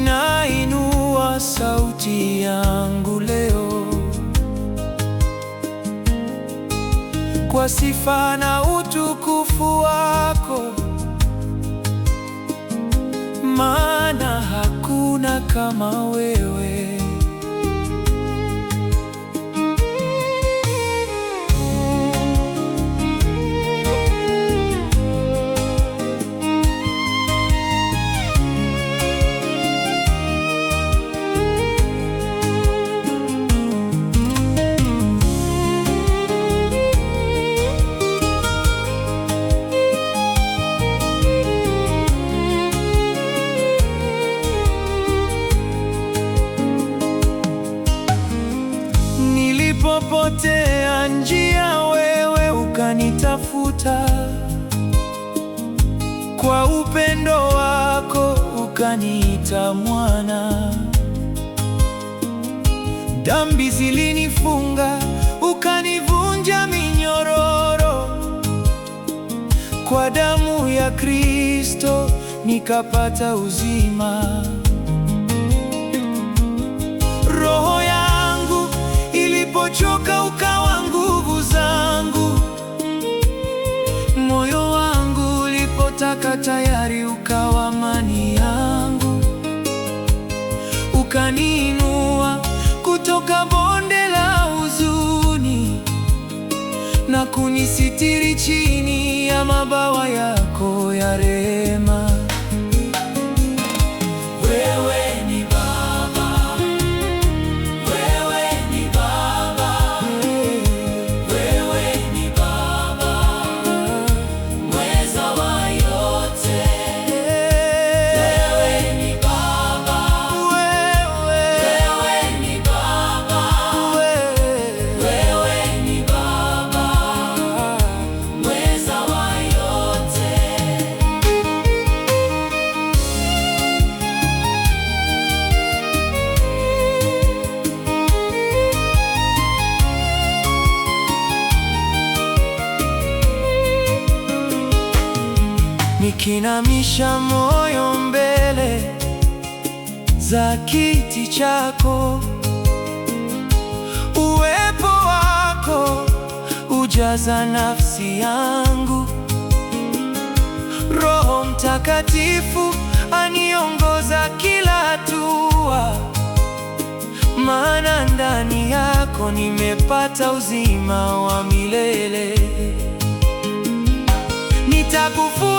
Ninainua sauti yangu leo kwa sifa na utukufu wako, maana hakuna kama wewe. Nilipopotea njia, wewe ukanitafuta, kwa upendo wako ukaniita mwana. Dhambi zilinifunga, ukanivunja minyororo, kwa damu ya Kristo nikapata uzima. Roho yangu ilipochoka, ukawa nguvu zangu. Moyo wangu ulipotaka tayari, ukawa amani yangu. Ukaniinua kutoka bonde la huzuni, na kunisitiri chini ya mabawa yako ya rehema. Wewe ni Baba, wewe ni Baba, wewe ni Baba, mweza wa yote. Wewe ni Baba, wewe ni Baba, wewe ni Baba, mweza wa yote. Nikinamisha moyo mbele za kiti chako, uwepo wako ujaza nafsi yangu. Roho Mtakatifu aniongoza kila hatua, maana ndani yako nimepata uzima wa milele. Nitakufuata